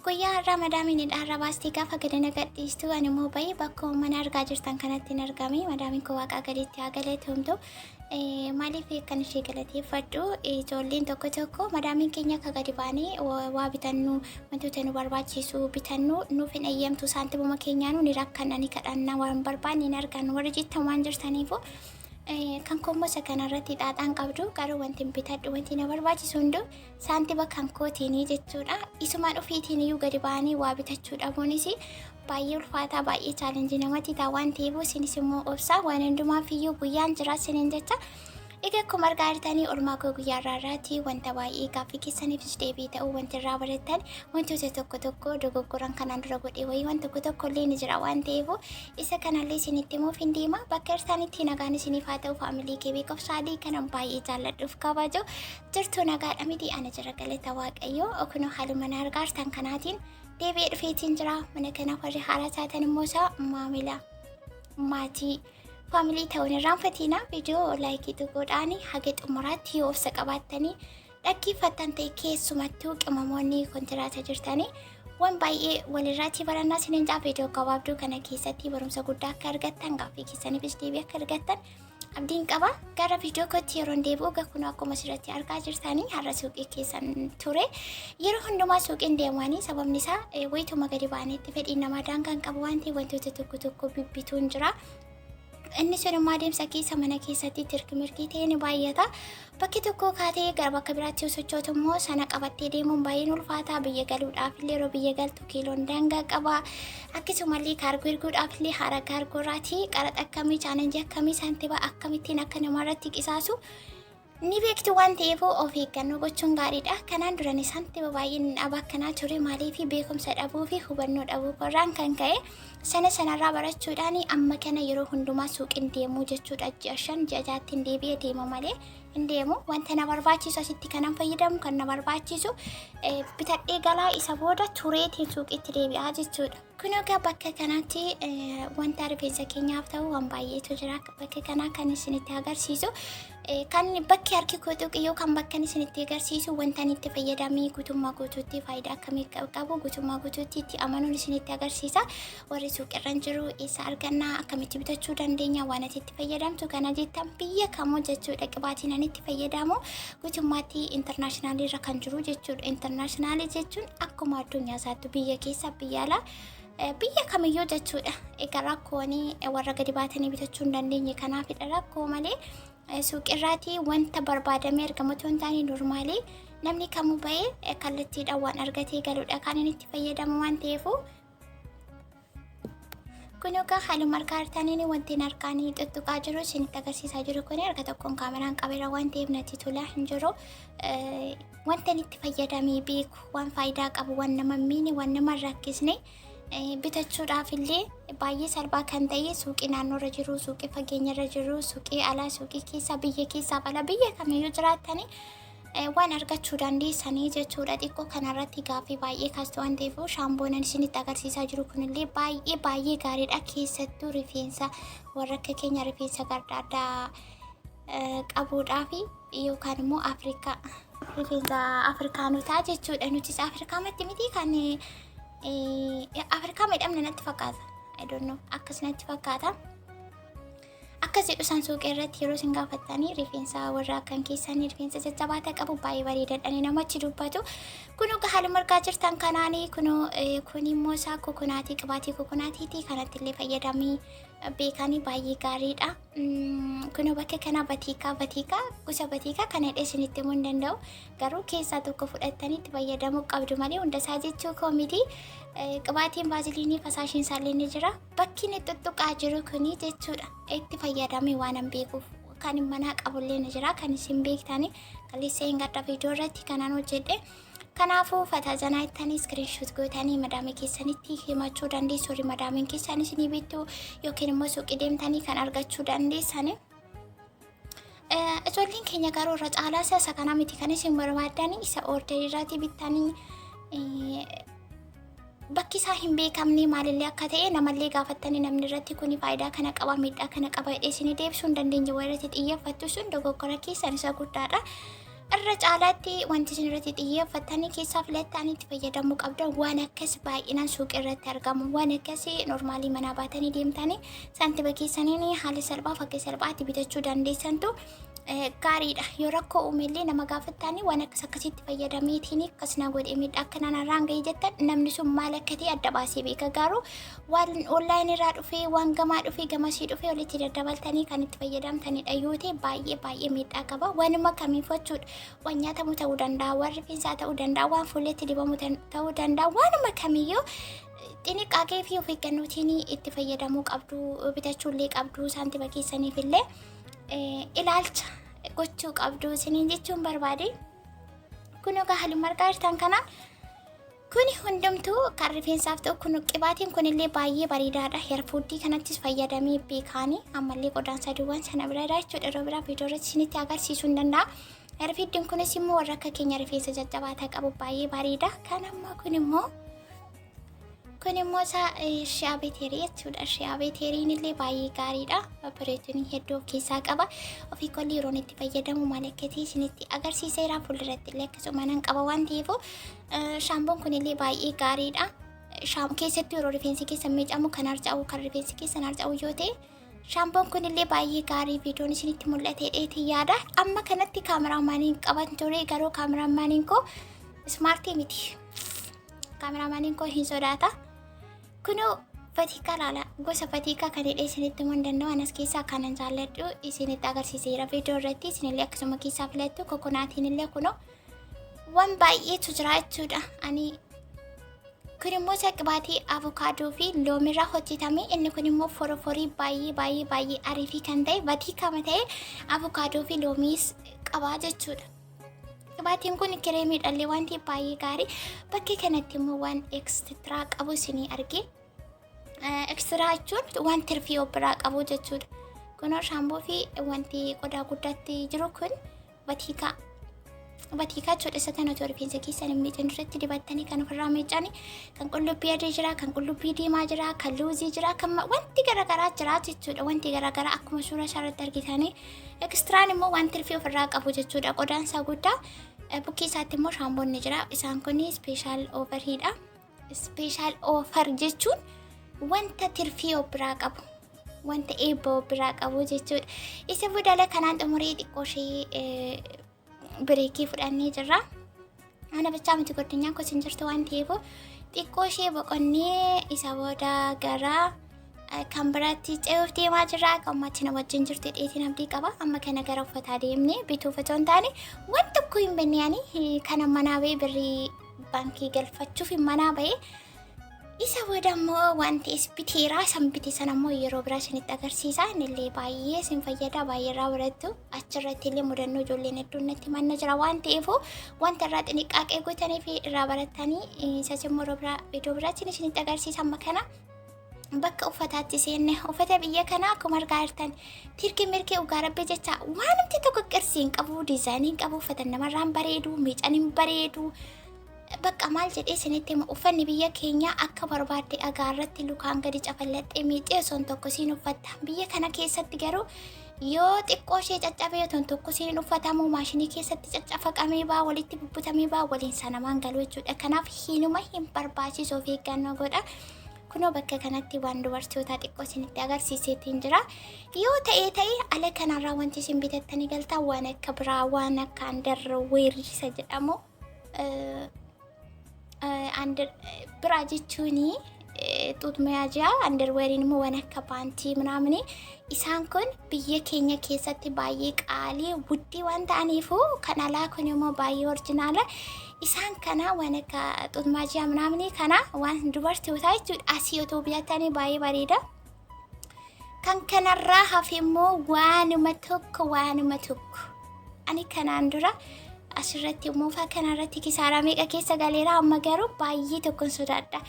Guyyaa har'aa madaamiin dhaarra baastii gaafa gadana gadhiistu ani immoo bahee bakka mana argaa jirtan kanatti hin argame. Madaamiin koo waaqaa gaditti haa galateeffamtu. Maaliif kan ishee galateeffadhu ijoolleen tokko tokko madaamiin keenya akka gadi baanee waa bitannu wantoota nu barbaachisu bitannu nuuf hin eeyyamtu saantimuma keenyaanu ni rakkanna ni kadhanna waan barbaanne hin argannu warri jettan waan jirtaniifu kan kommosa kanarratti xaaxaan qabdu garuu wanti bitadhu wanti na barbaachisu hundu saantima kan kootiinii jechuudha. Isumaan ofiitiin iyyuu gadi ba'anii waa bitachuu dhabuunis baay'ee ulfaataa baay'ee chaalenjii namatti ta'a waan ta'eef isinis immoo obsaa waan hundumaaf iyyuu guyyaan jira isiniin jecha. Egaa akkuma argaa jirtanii oolmaa koo guyyaa irraatti wanta baay'ee gaaffii keessaniifis deebii ta'uu wanti irraa barattan wantoota tokko tokko dogoggoran kanaan dura godhee wayii waan tokko tokko illee ni jira waan ta'eef isa kanallee isinitti himuuf hin deema. Bakka jirtanitti nagaan isiniif haa ta'u faamilii Kebeki sadii kanan baay'ee jaalladhuuf kabaju jirtu nagaadha miti ana jira galata waaqayyoo kunoo haaluma na argaa jirtan kanaatiin deebi'ee dhufeetiin jira. Mana kana warri haaraa taatan immoo isaa maamila maatii Family ta'uun irraanfatina viidiyoo laayikii godhaanii haga xumuraatti yoo obsa qabaattanii dhaggeeffattan ta'e keessumattuu qimamoonni kontiraata jirtanii waan baay'ee walirraatti barannaa isiniin jaa viidiyoo gabaabduu kana keessatti barumsa guddaa akka argattan gaaffii keessaniifis deebii akka argattan abdiin qaba. Gara viidiyoo kootti yeroo deebi'u kun akkuma asirratti argaa jirtanii har'a suuqii keessan ture. Yeroo hundumaa suuqiin deemanii sababni isaa wayituma gadi ba'anitti fedhii namaa daangaan qabu waan ta'eef wantoota tokko tokko bibbituun jira. Inni sun immoo adeemsa keessa mana keessatti tirkimirkii ta'ee ni baay'ata. Bakki tokko kaatee gara bakka biraatti yoo sochootu immoo sana qabattee deemuun baay'een ulfaataa. Biyya galuudhaaf illee yeroo biyya galtu kiiloon daangaa qaba. Akkasumallee kaargoo erguudhaaf illee haara kaargoorraati qaraxa akkamii chaalenjii akkamii saantiba akkamittiin akka namarratti qisaasu ni beektu waan ta'eef of eeggannoo gochuun gaariidha. Kanaan durani saantiba baay'een dhaba akkanaa ture maaliif beekumsa dhabuu fi hubannoo dhabuu korraan kan ka'e sanarraa barachuudhaan amma kana yeroo hundumaa suuqiin deemuu jechuudha. Ji'a 5 ji'a 6 deebi'ee deema malee hin deemu. Wanta na barbaachisu asitti kanan fayyadamu kan na barbaachisu bitadhee galaa isa booda tureetiin suuqiitti deebi'aa jechuudha. Kun egaa bakka kanatti wanta rifeensa keenyaaf ta'u waan baay'eetu jira. Bakka kanaa kan isinitti agarsiisu kan bakki harki koo tuqiyyoo kan bakka isinitti agarsiisu wanta itti fayyadamee guutummaa guutuutti faayidaa akkamii qabu guutummaa guutuutti itti amanuun isinitti agarsiisa. Warri suuqirran jiru eessa argannaa akkamitti bitachuu dandeenya waan itti fayyadamtu kana jettan biyya kamuu jechuudha. Qibaatiin ani itti fayyadamu guutummaatti intarnaashinaali irra kan jiru jechuudha. Intarnaashinaali jechuun akkuma addunyaa isaatti biyya keessa biyya alaa biyya kamiyyuu jechuudha. Egaa rakkoon warra gadi baatanii bitachuu hin dandeenye kanaafidha rakkoo malee suuqirraati wanta barbaadamee argamu otoo hin taane normaalii namni kamuu bahee kallattiidhaan waan argatee galuudha kan inni itti fayyadamu waan ta'eef kun egaa haaluma harkaa hartaniin wanti harkaanii tuttuqaa jiru isinitti agarsiisaa jiru kun harka tokkoon kaameraan qabeera waan ta'eef natti tolaa hin jiru. Wanta itti fayyadamee beeku waan faayidaa qabu waan nama miini waan nama rakkisne bitachuudhaaf illee baay'ee salphaa kan ta'e suuqii naannoorra jiru suuqii fageenyarra jiru suuqii alaa suuqii keessa biyya keessaaf ala biyya kamiyyuu jiraattanii waan argachuu dandeessanii jechuudha. Xiqqoo kanarratti gaaffii baay'ee kaastu waan ta'eef shaamboonan isinitti agarsiisaa jiru kunillee baay'ee gaariidha. Keessattuu rifeensa warra akka keenya rifeensa garda addaa qabuudhaaf yookaan immoo rifeensa afrikaanotaa jechuudha. Nutis afrikaamatti miti kan Afrikaa midhamne natti fakkaata. I don't know. Akkas natti fakkaata. Akkas jedhu san suuqii irratti yeroo isin gaafattanii rifeensa warra akkan keessanii rifeensa jajjabaata qabu baay'ee bareedaadhaan namatti dubbatu. Kun egaa haaluma argaa jirtan kanaanii kun immoo isaa kokonaatii qibaatii kokonaatiiti kanatti illee fayyadamii beekanii baay'ee gaariidha. Kun bakka kana batiikaa gosa batiikaa kana hidhee isinitti himuu hin danda'u. Garuu keessaa tokko fudhattanii itti fayyadamuu qabdu malee hundasaa jechuu koo miti. Qibaatiin baaziliinii fasaashiin isaallee ni jira. Bakki inni tuttuqaa jiru kuni jechuudha. Itti fayyadamee waan hin beekuuf kan manaa qabullee ni jira kan isin beektanii kalleessa hin gadda viidiyoo irratti kanaan hojjedhe. Kanaafuu fataazanaa ittanii iskiriinshoot gootanii madaamii keessanitti himachuu dandeessu. Warri madaamiin keessanis ni bittu yookiin immoo suuqii deemtanii kan argachuu dandeessani. Ijoolleen keenya garuu irra caalaa isa kana miti kan isin barbaadanii isa orderii irratti bittanii bakki isaa hin beekamne maalillee akka ta'e namallee gaafattanii namni irratti kuni faayidaa kana qaba miidhaa kana qaba isinii deebisuu hin dandeenye warratti xiyyeeffattu sun dogoggora keessan isa guddaadha. irra caalaatti wanti isin irratti xiyyeeffatanii keessaa filattanii itti fayyadamuu qabdan waan akkas baay'inaan suuqii irratti argamu waan akkasii normaalii manaa baatanii deemtanii saantiba keessaniin haala salphaa fakki salphaatti bitachuu dandeessantu gaariidha. Yoo rakkoo uumellee nama gaafattanii waan akkasitti fayyadameetiin akkasina godhee miidhaa akka nanarraan gahee jettan namni sun maal akka ta'e adda baasee beeka. Garuu waan onlaayinii irraa dhufee waan gamaa dhufee gamasii dhufee walitti daddabaltanii kan itti fayyadamtanidha yoo ta'e baay'ee miidhaa qaba. Waanuma kamiifachuudha. Waan nyaatamu ta'uu danda'a, waan rifeensaa ta'uu danda'a, waan fuulletti dibamu ta'uu danda'a, waanuma kamiyyuu xinniqaaqee fi of eeggannootiin itti fayyadamuu qabdu, bitachuullee qabdu saantiba keessaniifillee ilaalcha gochuu qabdu isiniin jechuun barbaade. Kun egaa haaluma argaa jirtan kanaan kun hundumtuu kan rifeensaaf ta'u kun qibaatiin kunillee baay'ee bareedaadha. Heerfuuddii kanattis fayyadamee beekaanii ammallee qodaan sadiiwwan sana biraadha jechuudha. Yeroo biraa viidiyoo irratti isinitti agarsiisuu hin danda'a. Heerfiiddiin kunis immoo warra akka keenya rifeensa jajjabaataa qabu baay'ee bareeda. Kan ammaa kun immoo shi'aa beeterii jechuudha. Shi'aa beeteriin illee baay'ee gaariidha. Bareedinii hedduu of keessaa qaba. Ofii kolli yeroon itti fayyadamu maal akka ta'e isinitti agarsiiseera. Fuulduratti illee akkasuma nan qaba waan ta'eef shaampoon kun illee baay'ee gaariidha. Keessattuu yeroo rifeensi keessa miicamu kan harca'u kan rifeensi keessan harca'u yoo ta'e shaampoon kun illee baay'ee gaarii viidiyoon isinitti mul'ate dheetii yaada. Amma kanatti kaameraamaaniin qaban ture garuu kaameraamaaniin koo ismaartii miti. Kaameraamaaniin koo hin sodaata. Kunoo fatiikaa laala gosa fatiikaa kan hidhee isinitti himuu hin danda'u. Anas keessaa kanan jaalladhu isinitti agarsiiseera viidiyoo irratti. Isinillee akkasuma keessaa filattu kokonaatiin illee kunoo waan baay'eetu jira jechuudha. Kun immoo qibaatii avokaadoo fi loomirraa hojjetame. Inni kun immoo foroforii baay'ee ariifii kan ta'e fatiikaa ta'e avokaadoo fi loomiis qabaa jechuudha. Qibaatiin kun kireemiidhallee waan ta'eef baay'ee gaarii. Bakka kanatti immoo waan ekstiraa qabu isinii arge. Ekstiraa jechuun waan tirfii of biraa qabu jechuudha. Kunoo shaampoo fi wanti qodaa guddaatti jiru kun batiikaa jechuudha. Isa kan otoo rifeensa keessan hin miicin irratti dibattanii kan ofirraa miicani. Kan qullubbii adii jira, kan qullubbii diimaa jira, kan luuzii jira, kan wanti garaagaraa jira jechuudha. Wanti garaagaraa akkuma suuraa isaarratti argitanii. Ekstraan immoo waan tirfii ofirraa qabu jechuudha. Qodaan isaa guddaa. Bukkee isaatti immoo shaampoonni jira. Isaan kun speeshaal oofariidha. Speeshaal oofar jechuun wanta tirfii of biraa qabu. Wanta eebba of biraa qabu jechuudha. Isa budala kanaan xumuree xiqqoo ishee bireekii fudhannee jirra. Ana bichaa miti godinyaa kosin jirtu waan ta'eef xiqqoo ishee boqonnee isa booda gara kan biraatti ce'uuf deemaa jirra. Qammatti na wajjin jirtu dheetiin abdii qaba. Amma kana gara uffataa deemnee bituuf otoo hin taane waan tokko hin banneeni kana manaa ba'ee birrii baankii galfachuuf manaa ba'ee isa booda immoo wanti biteeraa san bite sana immoo yeroo biraa isinitti agarsiisa. Innillee baay'ee isin fayyada baay'ee irraa barattu. Achirratti illee mudannoo ijoolleen hedduun natti manna jira waan ta'eef wanta irraa xinniqqaaqee gootanii fi irraa barattanii isas immoo iddoo biraatti isinitti agarsiisa. Amma kana bakka uffataatti seenne uffata biyya kanaa akkuma argaa jirtan tirkii mirkii ugaa rabbee jecha waan namti tokko qirsiin qabu diizaayiniin qabu uffata namarraan bareedu miicaniin bareedu. Bakka maal jedhee isinitti uffanni biyya keenya akka barbaadde agaarratti lukaan gadi cafalladhee miicee osoon tokko siin uffatta. Biyya kana keessatti garuu yoo xiqqoo ishee caccabee osoon tokko siin uffatamu maashinii keessatti caccafaqamee baa walitti bubbutamee baa waliin sanamaan galu jechuudha. Kanaaf hinuma hin barbaachisu of eeggannoo godha. Kunoo bakka kanatti waan dubartootaa xiqqoo isinitti agarsiiseetiin jira. Yoo ta'ee ala kanarraa wanti isin bitattanii galtaa waan akka biraa waan akka andarweerisa jedhamu. Biraa jechuuni xuut mayaajaa andarweeriin immoo waan akka paantii ምናምን isaan kun biyya keenya keessatti baay'ee qaalii wuddii waan ta'aniifu kan alaa kun immoo baay'ee orjinaala. Isaan kana waan akka xuut mayaajaa ምናምን kana waan dubartootaa jechuudha. Asii otoo bitatanii baay'ee bareeda. Kan kanarraa hafe immoo waanuma tokko ani kanaan dura asirratti muufaa kanarratti kisaaraa meeqa keessa galeera. Amma garuu baay'ee tokkon sodaadha.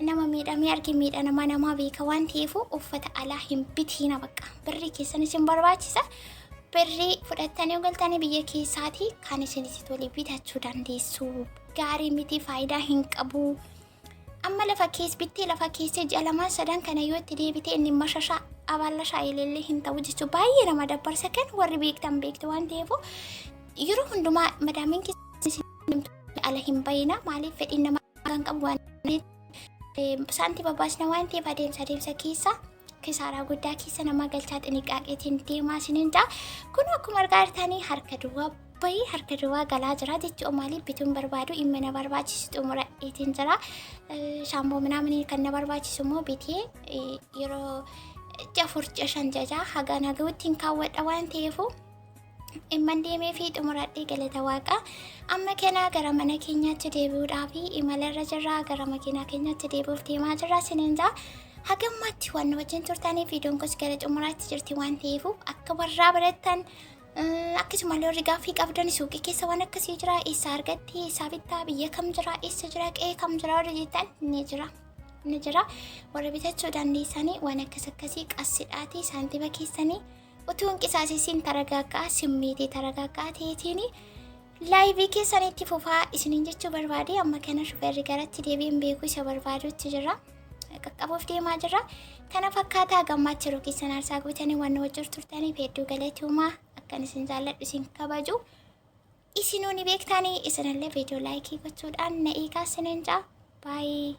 Nama miidhamee arge miidha nama beeka waan ta'eef uffata alaa hin bitiina bakka. Birrii keessan isin barbaachisa. Birrii fudhattanii galtanii biyya keessaati kan isinitti tole bitachuu dandeessu. Gaarii miti faayidaa hin qabu. Amma lafa keessa bittee lafa keessa jalamaan sadan kana yoo itti deebite inni mashashaa abaalla shaayillee hin ta'u jechuudha. Baay'ee nama dabarsa kan warri beektan beektu waan ta'eef yeroo hundumaa madamiin keessa ala hin bayina maaliif fedhiin nama kan qabu waan saantii babaasna waan ta'eef adeemsa keessa kisaaraa guddaa keessa nama galchaa xiniqaaqeetiin deemaa sininja kun akkuma argaa jirtanii harka duwwaa bayii harka duwwaa galaa jira jechuudha maaliif bituun barbaadu dhimma na barbaachisu xumuraa'eetiin jira shaamboo minaaminii kan na barbaachisu immoo bitee yeroo jafur jashan jajaa haga nagawuttiin kaawwadha waan ta'eefu imman deemee fi xumuradhee galata waaqa amma kanaa gara mana keenyaatti deebi'uudhaa fi imalarra jirra gara makiinaa keenyaatti deebi'uuf deemaa jirra sininjaa hagammaatti waan wajjin turtanii viidiyoon kos gara xumuraatti jirti waan ta'eefu akka warraa barattan akkasumallee warri gaaffii qabdan suuqii keessa waan akkasii jira eessa argatti eessaa bittaa biyya kam jira eessa jira qe'ee kam jira warri jettan ni jira warra bitachuu dandeessanii waan akkasii qassidhaatii saantiba keessanii utuun qisaasisiin taragaaggaa simmiitii taragaaggaa ta'eetiin laayivii keessanitti fufaa isiniin jechuu barbaade amma kana shufeerri garatti deebiin beekuu isa barbaadutti jira qaqqabuuf deemaa jira kana fakkaataa gammaatti yeroo keessan aarsaa gootanii waan wajjin turtaniif hedduu galatuumaa akkan isin jaalladhu isin kabaju isinuu ni beektanii isinillee viidiyoo laayikii gochuudhaan na eegaa isiniin jaa baay'ee